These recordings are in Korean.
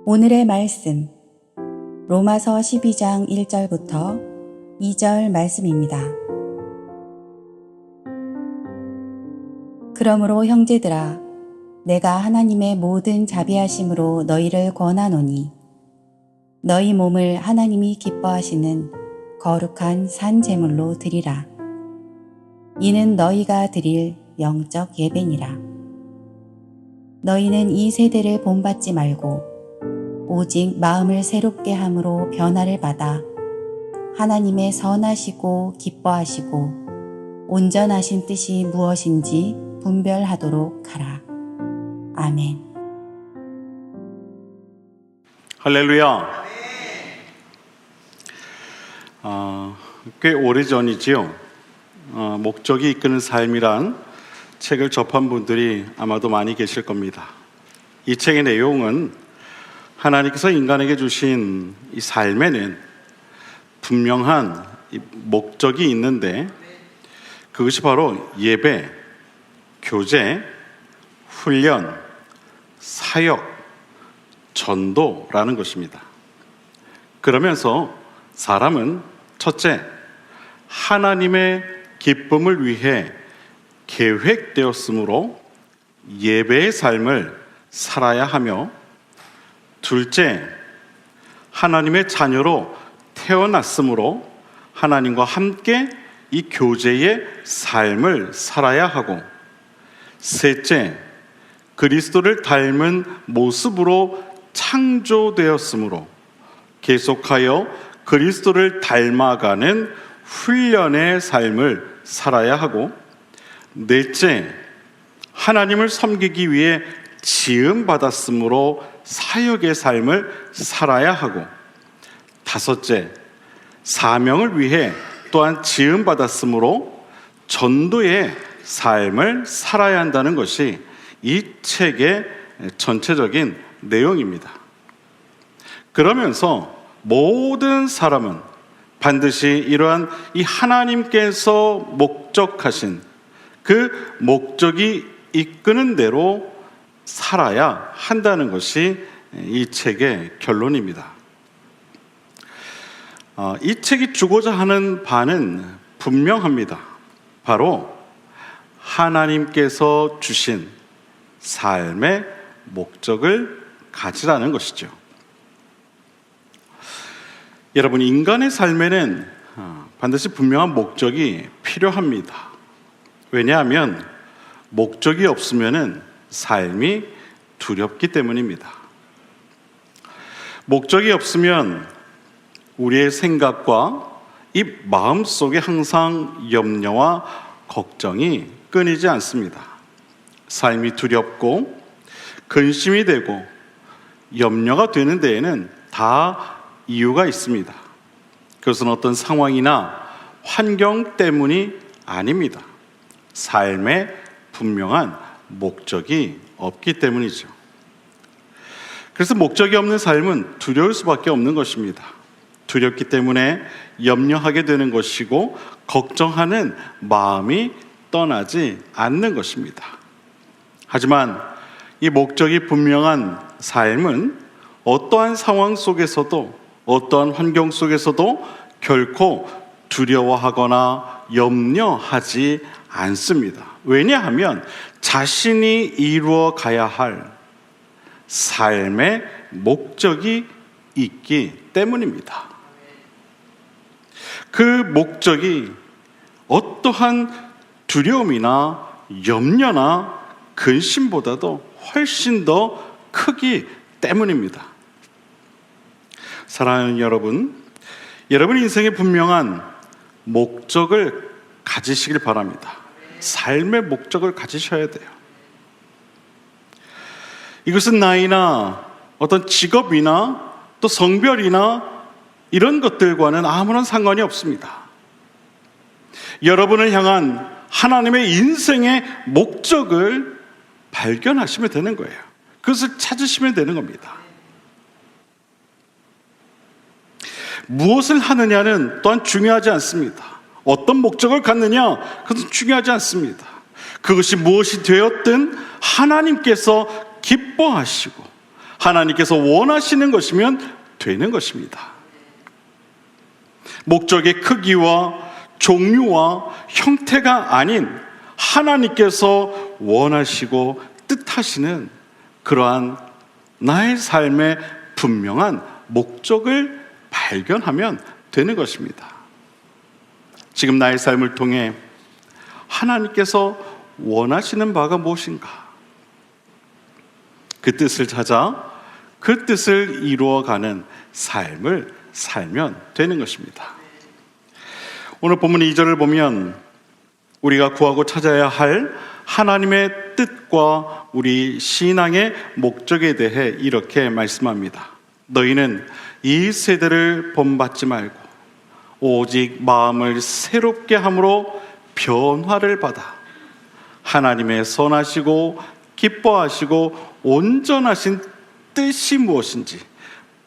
오늘의 말씀, 로마서 12장 1절부터 2절 말씀입니다. 그러므로 형제들아, 내가 하나님의 모든 자비하심으로 너희를 권하노니 너희 몸을 하나님이 기뻐하시는 거룩한 산 제물로 드리라. 이는 너희가 드릴 영적 예배니라. 너희는 이 세대를 본받지 말고 오직 마음을 새롭게 함으로 변화를 받아 하나님의 선하시고 기뻐하시고 온전하신 뜻이 무엇인지 분별하도록 하라. 아멘. 할렐루야. 꽤 오래전이지요. 목적이 이끄는 삶이란 책을 접한 분들이 아마도 많이 계실 겁니다. 이 책의 내용은 하나님께서 인간에게 주신 이 삶에는 분명한 목적이 있는데 그것이 바로 예배, 교제, 훈련, 사역, 전도라는 것입니다. 그러면서 사람은 첫째, 하나님의 기쁨을 위해 계획되었으므로 예배의 삶을 살아야 하며, 둘째, 하나님의 자녀로 태어났으므로 하나님과 함께 이 교제의 삶을 살아야 하고, 셋째, 그리스도를 닮은 모습으로 창조되었으므로 계속하여 그리스도를 닮아가는 훈련의 삶을 살아야 하고, 넷째, 하나님을 섬기기 위해 지음받았으므로 사역의 삶을 살아야 하고, 다섯째, 사명을 위해 또한 지음받았으므로 전도의 삶을 살아야 한다는 것이 이 책의 전체적인 내용입니다. 그러면서 모든 사람은 반드시 이러한 이 하나님께서 목적하신 그 목적이 이끄는 대로 살아야 한다는 것이 이 책의 결론입니다. 이 책이 주고자 하는 바는 분명합니다. 바로 하나님께서 주신 삶의 목적을 가지라는 것이죠. 여러분, 인간의 삶에는 반드시 분명한 목적이 필요합니다. 왜냐하면 목적이 없으면 삶이 두렵기 때문입니다. 목적이 없으면 우리의 생각과 이 마음속에 항상 염려와 걱정이 끊이지 않습니다. 삶이 두렵고 근심이 되고 염려가 되는 데에는 다 이유가 있습니다. 그것은 어떤 상황이나 환경 때문이 아닙니다. 삶에 분명한 목적이 없기 때문이죠. 그래서 목적이 없는 삶은 두려울 수밖에 없는 것입니다. 두렵기 때문에 염려하게 되는 것이고 걱정하는 마음이 떠나지 않는 것입니다. 하지만 이 목적이 분명한 삶은 어떠한 상황 속에서도 어떠한 환경 속에서도 결코 두려워하거나 염려하지 않습니다. 왜냐하면 자신이 이루어 가야 할 삶의 목적이 있기 때문입니다. 그 목적이 어떠한 두려움이나 염려나 근심보다도 훨씬 더 크기 때문입니다. 사랑하는 여러분, 여러분 인생에 분명한 목적을 가지시길 바랍니다. 삶의 목적을 가지셔야 돼요. 이것은 나이나 어떤 직업이나 또 성별이나 이런 것들과는 아무런 상관이 없습니다. 여러분을 향한 하나님의 인생의 목적을 발견하시면 되는 거예요. 그것을 찾으시면 되는 겁니다. 무엇을 하느냐는 또한 중요하지 않습니다. 어떤 목적을 갖느냐, 그것은 중요하지 않습니다. 그것이 무엇이 되었든 하나님께서 기뻐하시고 하나님께서 원하시는 것이면 되는 것입니다. 목적의 크기와 종류와 형태가 아닌 하나님께서 원하시고 뜻하시는 그러한 나의 삶의 분명한 목적을 발견하면 되는 것입니다. 지금 나의 삶을 통해 하나님께서 원하시는 바가 무엇인가? 그 뜻을 찾아 그 뜻을 이루어가는 삶을 살면 되는 것입니다. 오늘 본문 2절을 보면 우리가 구하고 찾아야 할 하나님의 뜻과 우리 신앙의 목적에 대해 이렇게 말씀합니다. 너희는 이 세대를 본받지 말고 오직 마음을 새롭게 함으로 변화를 받아 하나님의 선하시고 기뻐하시고 온전하신 뜻이 무엇인지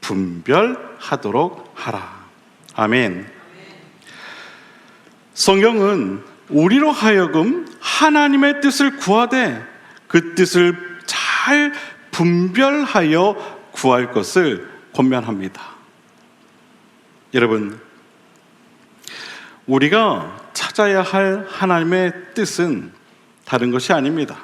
분별하도록 하라. 아멘. 성경은 우리로 하여금 하나님의 뜻을 구하되 그 뜻을 잘 분별하여 구할 것을 권면합니다. 여러분, 우리가 찾아야 할 하나님의 뜻은 다른 것이 아닙니다.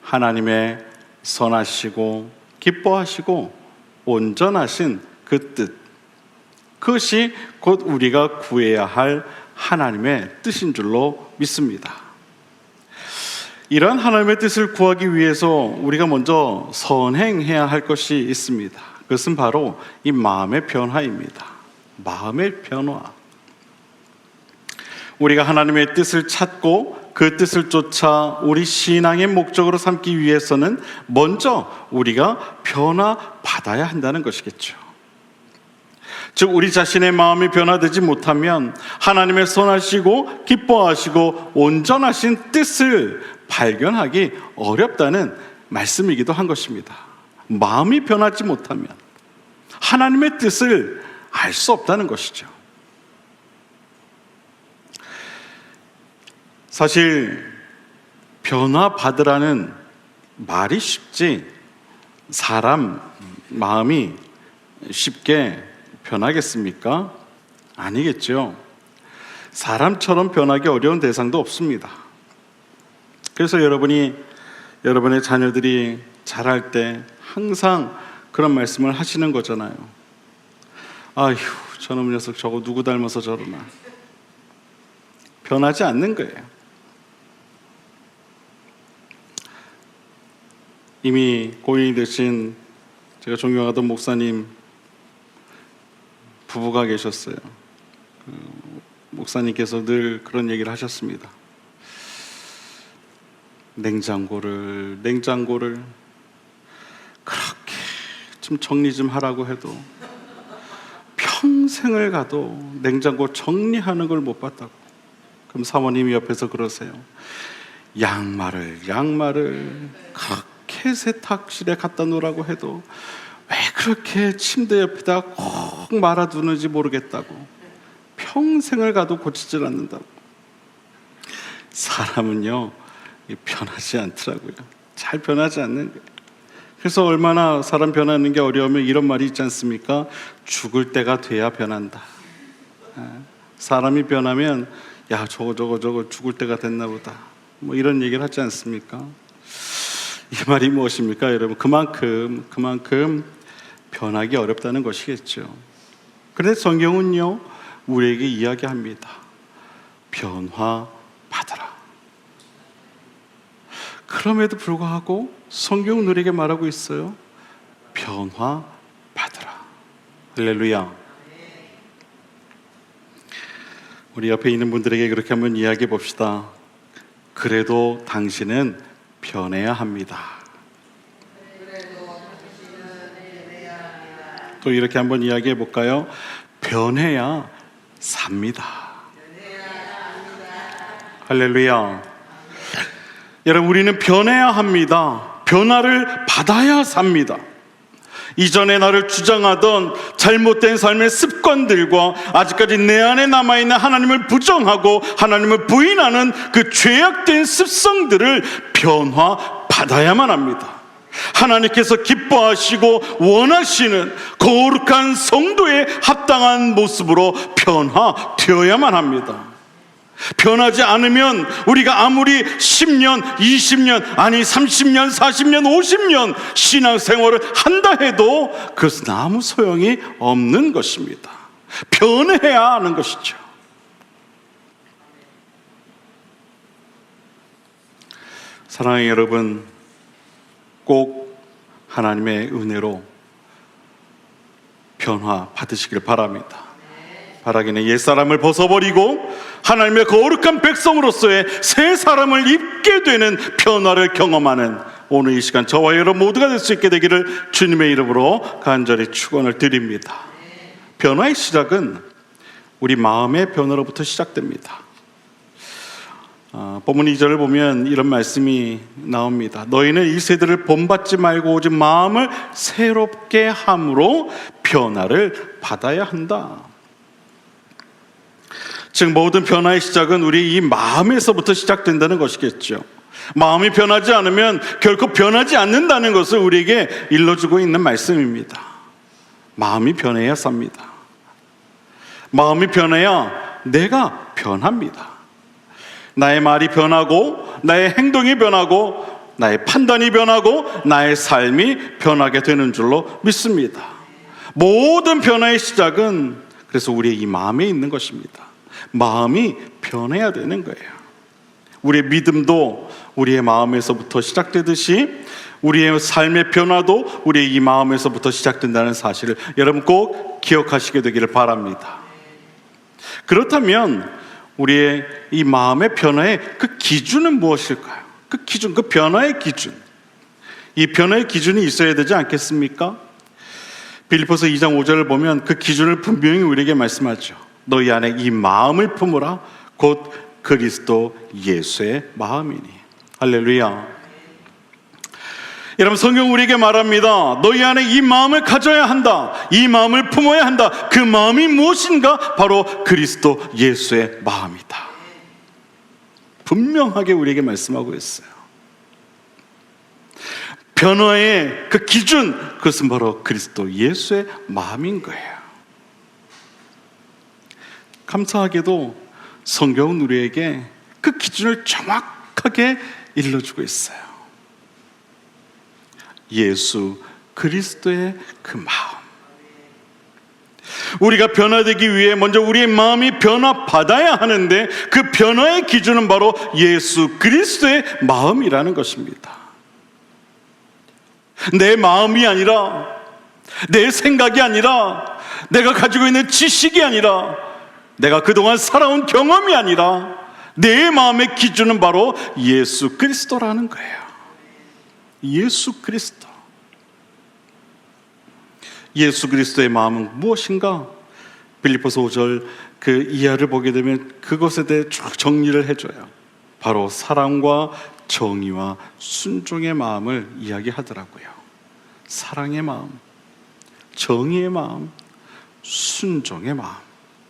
하나님의 선하시고 기뻐하시고 온전하신 그 뜻, 그것이 곧 우리가 구해야 할 하나님의 뜻인 줄로 믿습니다. 이러한 하나님의 뜻을 구하기 위해서 우리가 먼저 선행해야 할 것이 있습니다. 그것은 바로 이 마음의 변화입니다. 마음의 변화. 우리가 하나님의 뜻을 찾고 그 뜻을 쫓아 우리 신앙의 목적으로 삼기 위해서는 먼저 우리가 변화받아야 한다는 것이겠죠. 즉 우리 자신의 마음이 변화되지 못하면 하나님의 선하시고 기뻐하시고 온전하신 뜻을 발견하기 어렵다는 말씀이기도 한 것입니다. 마음이 변하지 못하면 하나님의 뜻을 알 수 없다는 것이죠. 사실 변화받으라는 말이 쉽지 사람 마음이 쉽게 변하겠습니까? 아니겠죠. 사람처럼 변하기 어려운 대상도 없습니다. 그래서 여러분의 자녀들이 자랄 때 항상 그런 말씀을 하시는 거잖아요. 아휴, 저놈 녀석 저거 누구 닮아서 저러나. 변하지 않는 거예요. 이미 고인이 되신 제가 존경하던 목사님 부부가 계셨어요. 목사님께서 늘 그런 얘기를 하셨습니다. 냉장고를 그렇게 좀 정리 좀 하라고 해도 평생을 가도 냉장고 정리하는 걸 못 봤다고. 그럼 사모님이 옆에서 그러세요. 양말을 그렇게 세탁실에 갖다 놓으라고 해도 왜 그렇게 침대 옆에다 꼭 말아두는지 모르겠다고. 평생을 가도 고치질 않는다고. 사람은요 변하지 않더라고요. 잘 변하지 않는 거예요. 그래서 얼마나 사람 변하는 게 어려우면 이런 말이 있지 않습니까? 죽을 때가 돼야 변한다. 사람이 변하면 야 저거 죽을 때가 됐나 보다 뭐 이런 얘기를 하지 않습니까? 이 말이 무엇입니까 여러분? 그만큼 변하기 어렵다는 것이겠죠. 그런데 성경은요 우리에게 이야기합니다. 변화받으라. 그럼에도 불구하고 성경은 우리에게 말하고 있어요. 변화받으라. 할렐루야. 우리 옆에 있는 분들에게 그렇게 한번 이야기해 봅시다. 그래도 당신은 변해야 합니다. 또 이렇게 한번 이야기해 볼까요? 변해야 삽니다. 할렐루야. 여러분, 우리는 변해야 합니다. 변화를 받아야 삽니다. 이전에 나를 주장하던 잘못된 삶의 습관들과 아직까지 내 안에 남아있는 하나님을 부정하고 하나님을 부인하는 그 죄악된 습성들을 변화받아야만 합니다. 하나님께서 기뻐하시고 원하시는 거룩한 성도에 합당한 모습으로 변화되어야만 합니다. 변하지 않으면 우리가 아무리 10년, 20년, 아니 30년, 40년, 50년 신앙생활을 한다 해도 그것은 아무 소용이 없는 것입니다. 변해야 하는 것이죠. 사랑하는 여러분, 꼭 하나님의 은혜로 변화 받으시길 바랍니다. 바라기는 옛사람을 벗어버리고 하나님의 거룩한 백성으로서의 새 사람을 입게 되는 변화를 경험하는 오늘 이 시간 저와 여러분 모두가 될 수 있게 되기를 주님의 이름으로 간절히 축원을 드립니다. 변화의 시작은 우리 마음의 변화로부터 시작됩니다. 본문 2절을 보면 이런 말씀이 나옵니다. 너희는 이 세대를 본받지 말고 오직 마음을 새롭게 함으로 변화를 받아야 한다. 즉 모든 변화의 시작은 우리 이 마음에서부터 시작된다는 것이겠죠. 마음이 변하지 않으면 결코 변하지 않는다는 것을 우리에게 일러주고 있는 말씀입니다. 마음이 변해야 삽니다. 마음이 변해야 내가 변합니다. 나의 말이 변하고 나의 행동이 변하고 나의 판단이 변하고 나의 삶이 변하게 되는 줄로 믿습니다. 모든 변화의 시작은 그래서 우리의 이 마음에 있는 것입니다. 마음이 변해야 되는 거예요. 우리의 믿음도 우리의 마음에서부터 시작되듯이 우리의 삶의 변화도 우리의 이 마음에서부터 시작된다는 사실을 여러분 꼭 기억하시게 되기를 바랍니다. 그렇다면 우리의 이 마음의 변화의 그 기준은 무엇일까요? 그 기준, 그 변화의 기준. 이 변화의 기준이 있어야 되지 않겠습니까? 빌립보서 2장 5절을 보면 그 기준을 분명히 우리에게 말씀하죠. 너희 안에 이 마음을 품으라. 곧 그리스도 예수의 마음이니. 할렐루야. 여러분 성경 우리에게 말합니다. 너희 안에 이 마음을 가져야 한다. 이 마음을 품어야 한다. 그 마음이 무엇인가? 바로 그리스도 예수의 마음이다. 분명하게 우리에게 말씀하고 있어요. 변화의 그 기준, 그것은 바로 그리스도 예수의 마음인 거예요. 감사하게도 성경은 우리에게 그 기준을 정확하게 일러주고 있어요. 예수 그리스도의 그 마음. 우리가 변화되기 위해 먼저 우리의 마음이 변화받아야 하는데 그 변화의 기준은 바로 예수 그리스도의 마음이라는 것입니다. 내 마음이 아니라, 내 생각이 아니라, 내가 가지고 있는 지식이 아니라, 내가 그동안 살아온 경험이 아니라 내 마음의 기준은 바로 예수 그리스도라는 거예요. 예수 그리스도. 예수 그리스도의 마음은 무엇인가? 빌립보서 5절 그 이하를 보게 되면 그것에 대해 쭉 정리를 해줘요. 바로 사랑과 정의와 순종의 마음을 이야기하더라고요. 사랑의 마음, 정의의 마음, 순종의 마음.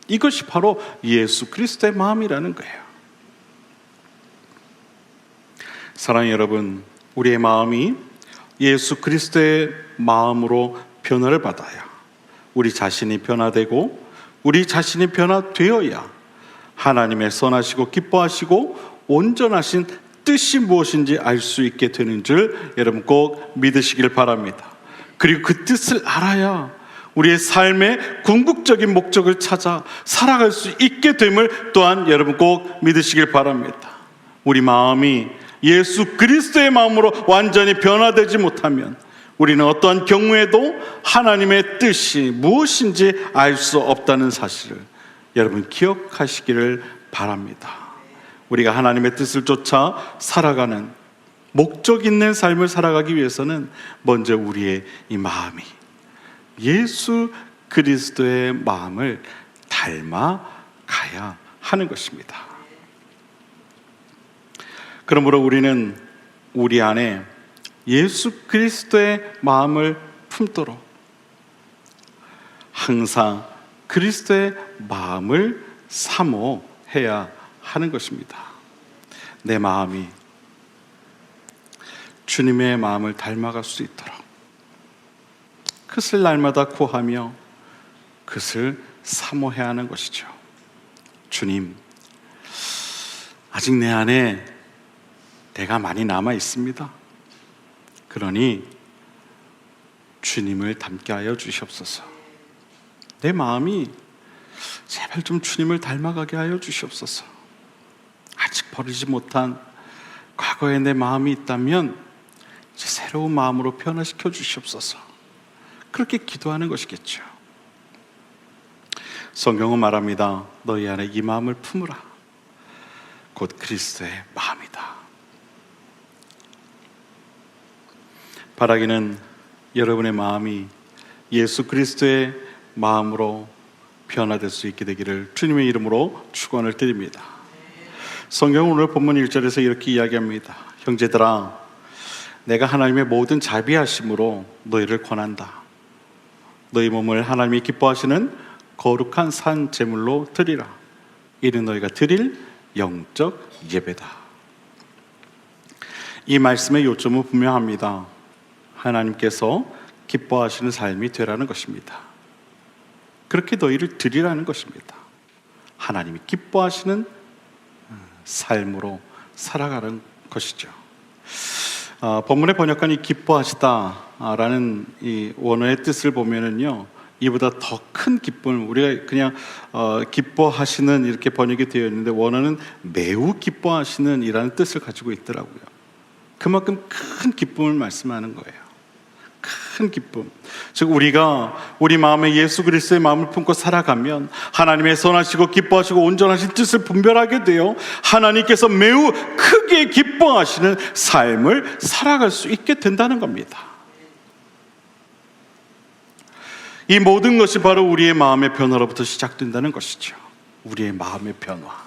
이것이 바로 예수 그리스도의 마음이라는 거예요. 사랑하는 여러분, 우리의 마음이 예수 그리스도의 마음으로 변화를 받아야 우리 자신이 변화되고 우리 자신이 변화되어야 하나님의 선하시고 기뻐하시고 온전하신 뜻이 무엇인지 알 수 있게 되는 줄 여러분 꼭 믿으시길 바랍니다. 그리고 그 뜻을 알아야 우리의 삶의 궁극적인 목적을 찾아 살아갈 수 있게 됨을 또한 여러분 꼭 믿으시길 바랍니다. 우리 마음이 예수 그리스도의 마음으로 완전히 변화되지 못하면 우리는 어떠한 경우에도 하나님의 뜻이 무엇인지 알 수 없다는 사실을 여러분 기억하시기를 바랍니다. 우리가 하나님의 뜻을 쫓아 살아가는 목적 있는 삶을 살아가기 위해서는 먼저 우리의 이 마음이 예수 그리스도의 마음을 닮아가야 하는 것입니다. 그러므로 우리는 우리 안에 예수 그리스도의 마음을 품도록 항상 그리스도의 마음을 사모해야 하는 것입니다. 내 마음이 주님의 마음을 닮아갈 수 있도록 그것을 날마다 구하며 그것을 사모해야 하는 것이죠. 주님, 아직 내 안에 내가 많이 남아 있습니다. 그러니 주님을 닮게 하여 주시옵소서. 내 마음이 제발 좀 주님을 닮아가게 하여 주시옵소서. 아직 버리지 못한 과거의 내 마음이 있다면 이제 새로운 마음으로 변화시켜 주시옵소서. 그렇게 기도하는 것이겠죠. 성경은 말합니다. 너희 안에 이 마음을 품으라. 곧 그리스도의 마음이다. 바라기는 여러분의 마음이 예수 그리스도의 마음으로 변화될 수 있게 되기를 주님의 이름으로 축원을 드립니다. 성경은 오늘 본문 1절에서 이렇게 이야기합니다. 형제들아, 내가 하나님의 모든 자비하심으로 너희를 권한다. 너희 몸을 하나님이 기뻐하시는 거룩한 산 제물로 드리라. 이는 너희가 드릴 영적 예배다. 이 말씀의 요점은 분명합니다. 하나님께서 기뻐하시는 삶이 되라는 것입니다. 그렇게 너희를 드리라는 것입니다. 하나님이 기뻐하시는 삶으로 살아가는 것이죠. 본문의 번역관이 기뻐하시다라는 이 원어의 뜻을 보면은요, 이보다 더 큰 기쁨, 우리가 그냥 기뻐하시는 이렇게 번역이 되어 있는데 원어는 매우 기뻐하시는 이라는 뜻을 가지고 있더라고요. 그만큼 큰 기쁨을 말씀하는 거예요. 큰 기쁨. 즉 우리가 우리 마음에 예수 그리스도의 마음을 품고 살아가면 하나님의 선하시고 기뻐하시고 온전하신 뜻을 분별하게 되어 하나님께서 매우 크게 기뻐하시는 삶을 살아갈 수 있게 된다는 겁니다. 이 모든 것이 바로 우리의 마음의 변화로부터 시작된다는 것이죠. 우리의 마음의 변화.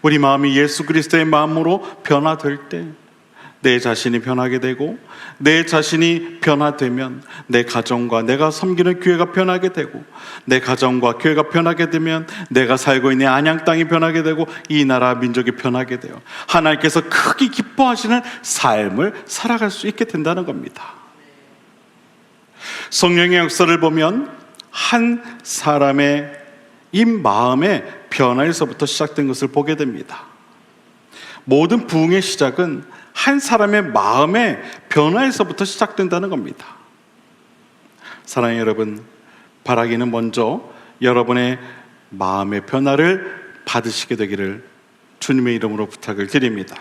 우리 마음이 예수 그리스도의 마음으로 변화될 때 내 자신이 변하게 되고, 내 자신이 변화되면 내 가정과 내가 섬기는 교회가 변하게 되고, 내 가정과 교회가 변하게 되면 내가 살고 있는 안양 땅이 변하게 되고, 이 나라 민족이 변하게 돼요. 하나님께서 크게 기뻐하시는 삶을 살아갈 수 있게 된다는 겁니다. 성령의 역사를 보면 한 사람의 이 마음의 변화에서부터 시작된 것을 보게 됩니다. 모든 부흥의 시작은 한 사람의 마음의 변화에서부터 시작된다는 겁니다. 사랑하는 여러분, 바라기는 먼저 여러분의 마음의 변화를 받으시게 되기를 주님의 이름으로 부탁을 드립니다.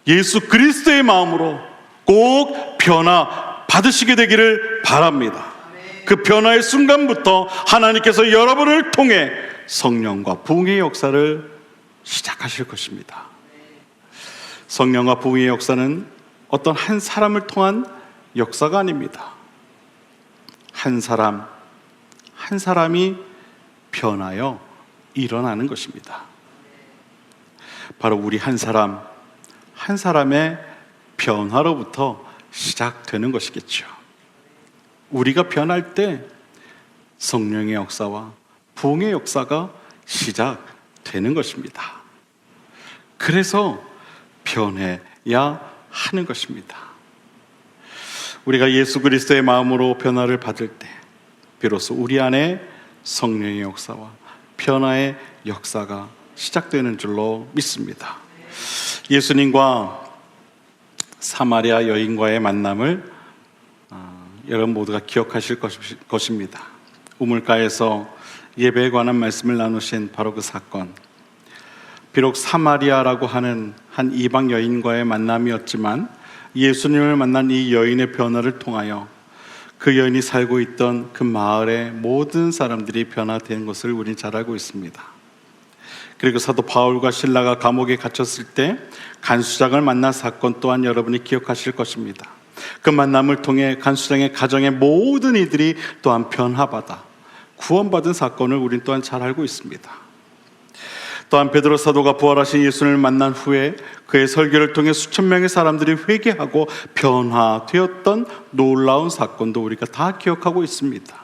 예수 그리스도의 마음으로 꼭 변화 받으시게 되기를 바랍니다. 그 변화의 순간부터 하나님께서 여러분을 통해 성령과 부흥의 역사를 시작하실 것입니다. 성령과 부흥의 역사는 어떤 한 사람을 통한 역사가 아닙니다. 한 사람이 변하여 일어나는 것입니다. 바로 우리 한 사람의 변화로부터 시작되는 것이겠죠. 우리가 변할 때 성령의 역사와 부흥의 역사가 시작되는 것입니다. 그래서 변해야 하는 것입니다. 우리가 예수 그리스도의 마음으로 변화를 받을 때 비로소 우리 안에 성령의 역사와 변화의 역사가 시작되는 줄로 믿습니다. 예수님과 사마리아 여인과의 만남을 여러분 모두가 기억하실 것입니다. 우물가에서 예배에 관한 말씀을 나누신 바로 그 사건, 비록 사마리아라고 하는 한 이방 여인과의 만남이었지만 예수님을 만난 이 여인의 변화를 통하여 그 여인이 살고 있던 그 마을의 모든 사람들이 변화된 것을 우리는 잘 알고 있습니다. 그리고 사도 바울과 실라가 감옥에 갇혔을 때 간수장을 만난 사건 또한 여러분이 기억하실 것입니다. 그 만남을 통해 간수장의 가정의 모든 이들이 또한 변화받아 구원받은 사건을 우리는 또한 잘 알고 있습니다. 또한 베드로 사도가 부활하신 예수님을 만난 후에 그의 설교를 통해 수천 명의 사람들이 회개하고 변화되었던 놀라운 사건도 우리가 다 기억하고 있습니다.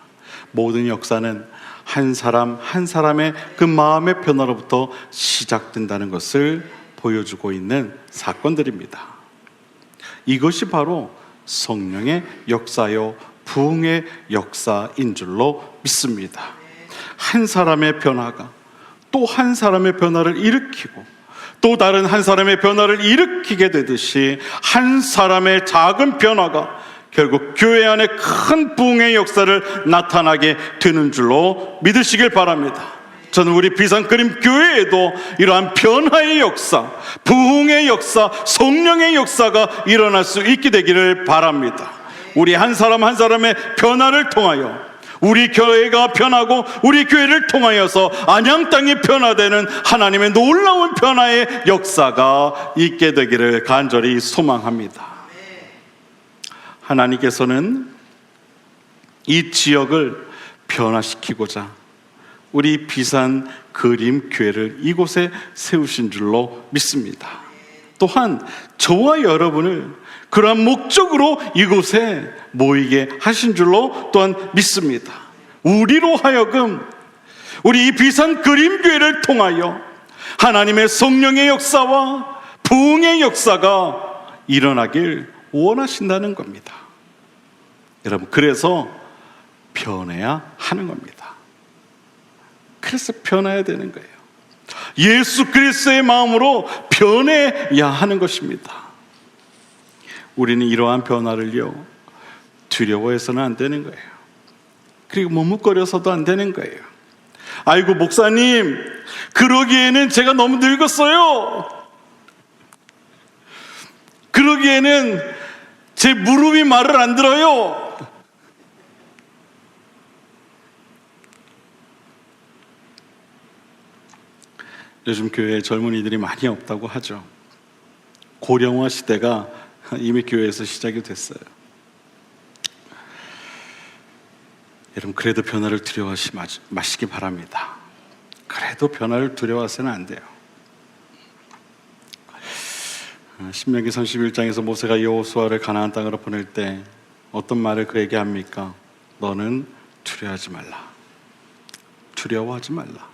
모든 역사는 한 사람의 그 마음의 변화로부터 시작된다는 것을 보여주고 있는 사건들입니다. 이것이 바로 성령의 역사요 부흥의 역사인 줄로 믿습니다. 한 사람의 변화가 또 한 사람의 변화를 일으키고 또 다른 한 사람의 변화를 일으키게 되듯이 한 사람의 작은 변화가 결국 교회 안에 큰 부흥의 역사를 나타나게 되는 줄로 믿으시길 바랍니다. 저는 우리 비상그림 교회에도 이러한 변화의 역사, 부흥의 역사, 성령의 역사가 일어날 수 있게 되기를 바랍니다. 우리 한 사람 한 사람의 변화를 통하여 우리 교회가 변하고 우리 교회를 통하여서 안양 땅이 변화되는 하나님의 놀라운 변화의 역사가 있게 되기를 간절히 소망합니다. 하나님께서는 이 지역을 변화시키고자 우리 비상그림교회를 이곳에 세우신 줄로 믿습니다. 또한 저와 여러분을 그러한 목적으로 이곳에 모이게 하신 줄로 또한 믿습니다. 우리로 하여금 우리 이 비상그림교회를 통하여 하나님의 성령의 역사와 부흥의 역사가 일어나길 원하신다는 겁니다. 여러분, 그래서 변해야 하는 겁니다. 그래서 변해야 되는 거예요. 예수 그리스도의 마음으로 변해야 하는 것입니다. 우리는 이러한 변화를요, 두려워해서는 안 되는 거예요. 그리고 머뭇거려서도 안 되는 거예요. 아이고 목사님, 그러기에는 제가 너무 늙었어요. 그러기에는 제 무릎이 말을 안 들어요. 요즘 교회에 젊은이들이 많이 없다고 하죠. 고령화 시대가 이미 교회에서 시작이 됐어요. 여러분, 그래도 변화를 두려워하지 마시기 바랍니다. 그래도 변화를 두려워하서는 안 돼요. 신명기 31장에서 모세가 여호수아를 가나안 땅으로 보낼 때 어떤 말을 그에게 합니까? 너는 두려워하지 말라. 두려워하지 말라.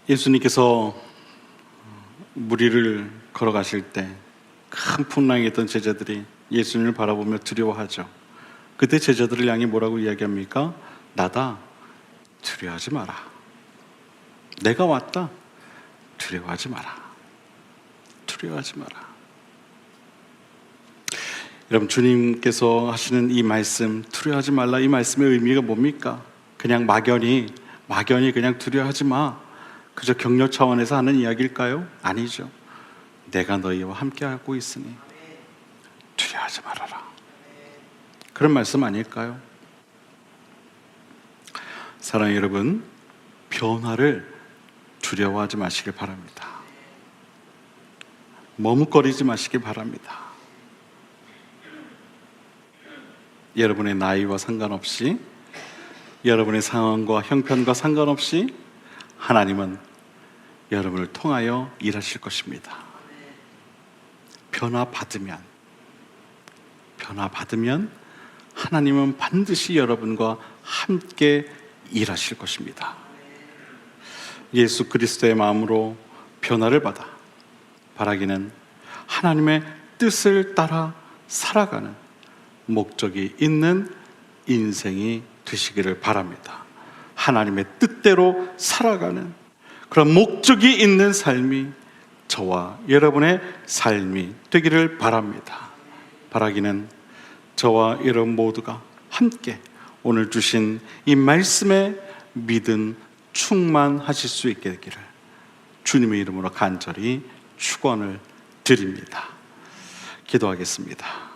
예수님께서 무리를 걸어가실 때 큰 풍랑이 있던 제자들이 예수님을 바라보며 두려워하죠. 그때 제자들을 향해 뭐라고 이야기합니까? 나다, 두려워하지 마라. 내가 왔다, 두려워하지 마라. 두려워하지 마라. 여러분, 주님께서 하시는 이 말씀, 두려워하지 말라, 이 말씀의 의미가 뭡니까? 그냥 막연히 그냥 두려워하지 마, 그저 격려 차원에서 하는 이야기일까요? 아니죠. 내가 너희와 함께하고 있으니 두려워하지 말아라, 그런 말씀 아닐까요? 사랑하는 여러분, 변화를 두려워하지 마시길 바랍니다. 머뭇거리지 마시길 바랍니다. 여러분의 나이와 상관없이, 여러분의 상황과 형편과 상관없이 하나님은 여러분을 통하여 일하실 것입니다. 변화받으면 하나님은 반드시 여러분과 함께 일하실 것입니다. 예수 그리스도의 마음으로 변화를 받아 바라기는 하나님의 뜻을 따라 살아가는 목적이 있는 인생이 되시기를 바랍니다. 하나님의 뜻대로 살아가는 그런 목적이 있는 삶이 저와 여러분의 삶이 되기를 바랍니다. 바라기는 저와 여러분 모두가 함께 오늘 주신 이 말씀에 믿음 충만하실 수 있게 되기를 주님의 이름으로 간절히 축원을 드립니다. 기도하겠습니다.